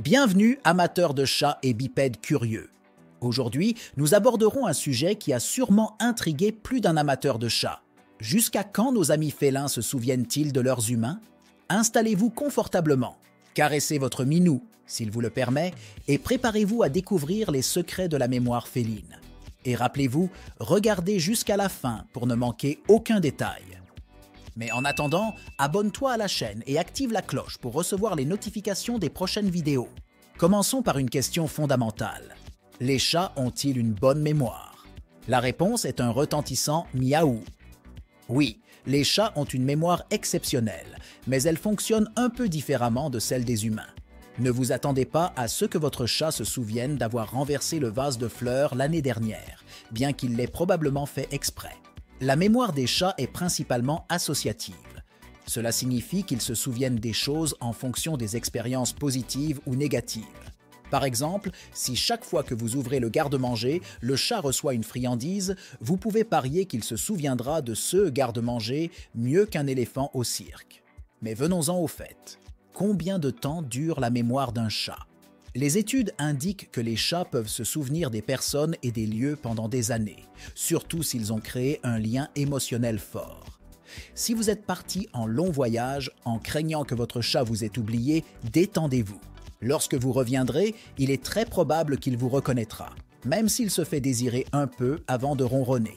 Bienvenue, amateurs de chats et bipèdes curieux. Aujourd'hui, nous aborderons un sujet qui a sûrement intrigué plus d'un amateur de chats. Jusqu'à quand nos amis félins se souviennent-ils de leurs humains? Installez-vous confortablement, caressez votre minou, s'il vous le permet, et préparez-vous à découvrir les secrets de la mémoire féline. Et rappelez-vous, regardez jusqu'à la fin pour ne manquer aucun détail. Mais en attendant, abonne-toi à la chaîne et active la cloche pour recevoir les notifications des prochaines vidéos. Commençons par une question fondamentale. Les chats ont-ils une bonne mémoire? La réponse est un retentissant miaou. Oui, les chats ont une mémoire exceptionnelle, mais elle fonctionne un peu différemment de celle des humains. Ne vous attendez pas à ce que votre chat se souvienne d'avoir renversé le vase de fleurs l'année dernière, bien qu'il l'ait probablement fait exprès. La mémoire des chats est principalement associative. Cela signifie qu'ils se souviennent des choses en fonction des expériences positives ou négatives. Par exemple, si chaque fois que vous ouvrez le garde-manger, le chat reçoit une friandise, vous pouvez parier qu'il se souviendra de ce garde-manger mieux qu'un éléphant au cirque. Mais venons-en au fait. Combien de temps dure la mémoire d'un chat? Les études indiquent que les chats peuvent se souvenir des personnes et des lieux pendant des années, surtout s'ils ont créé un lien émotionnel fort. Si vous êtes parti en long voyage en craignant que votre chat vous ait oublié, détendez-vous. Lorsque vous reviendrez, il est très probable qu'il vous reconnaîtra, même s'il se fait désirer un peu avant de ronronner.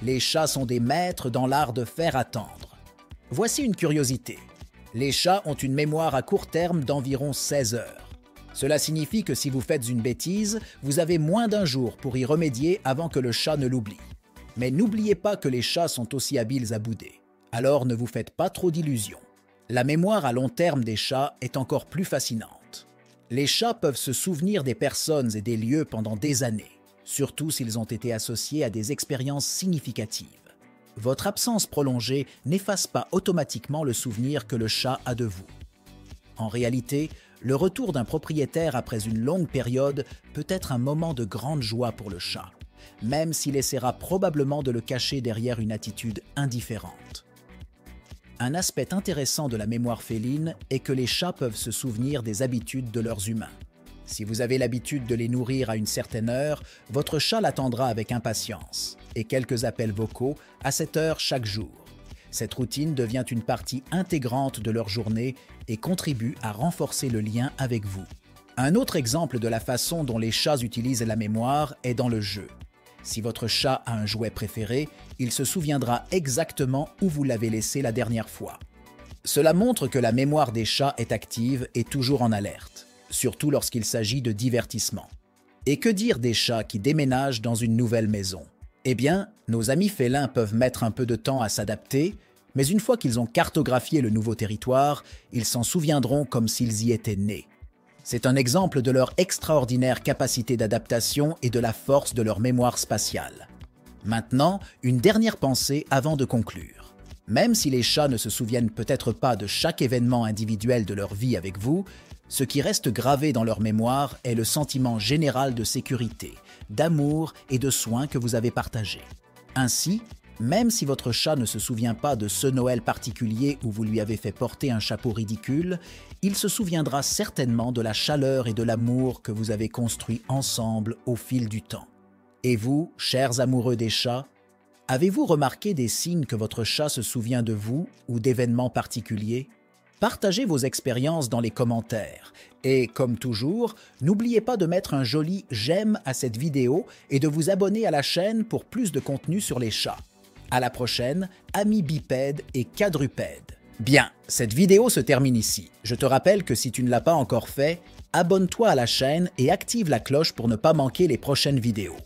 Les chats sont des maîtres dans l'art de faire attendre. Voici une curiosité. Les chats ont une mémoire à court terme d'environ 16 heures. Cela signifie que si vous faites une bêtise, vous avez moins d'un jour pour y remédier avant que le chat ne l'oublie. Mais n'oubliez pas que les chats sont aussi habiles à bouder. Alors ne vous faites pas trop d'illusions. La mémoire à long terme des chats est encore plus fascinante. Les chats peuvent se souvenir des personnes et des lieux pendant des années, surtout s'ils ont été associés à des expériences significatives. Votre absence prolongée n'efface pas automatiquement le souvenir que le chat a de vous. En réalité, le retour d'un propriétaire après une longue période peut être un moment de grande joie pour le chat, même s'il essaiera probablement de le cacher derrière une attitude indifférente. Un aspect intéressant de la mémoire féline est que les chats peuvent se souvenir des habitudes de leurs humains. Si vous avez l'habitude de les nourrir à une certaine heure, votre chat l'attendra avec impatience et quelques appels vocaux à cette heure chaque jour. Cette routine devient une partie intégrante de leur journée et contribue à renforcer le lien avec vous. Un autre exemple de la façon dont les chats utilisent la mémoire est dans le jeu. Si votre chat a un jouet préféré, il se souviendra exactement où vous l'avez laissé la dernière fois. Cela montre que la mémoire des chats est active et toujours en alerte, surtout lorsqu'il s'agit de divertissement. Et que dire des chats qui déménagent dans une nouvelle maison? Eh bien, nos amis félins peuvent mettre un peu de temps à s'adapter, mais une fois qu'ils ont cartographié le nouveau territoire, ils s'en souviendront comme s'ils y étaient nés. C'est un exemple de leur extraordinaire capacité d'adaptation et de la force de leur mémoire spatiale. Maintenant, une dernière pensée avant de conclure. Même si les chats ne se souviennent peut-être pas de chaque événement individuel de leur vie avec vous, ce qui reste gravé dans leur mémoire est le sentiment général de sécurité, d'amour et de soins que vous avez partagé. Ainsi, même si votre chat ne se souvient pas de ce Noël particulier où vous lui avez fait porter un chapeau ridicule, il se souviendra certainement de la chaleur et de l'amour que vous avez construits ensemble au fil du temps. Et vous, chers amoureux des chats, avez-vous remarqué des signes que votre chat se souvient de vous ou d'événements particuliers? Partagez vos expériences dans les commentaires et, comme toujours, n'oubliez pas de mettre un joli « j'aime » à cette vidéo et de vous abonner à la chaîne pour plus de contenu sur les chats. À la prochaine, amis bipèdes et quadrupèdes. Bien, cette vidéo se termine ici. Je te rappelle que si tu ne l'as pas encore fait, abonne-toi à la chaîne et active la cloche pour ne pas manquer les prochaines vidéos.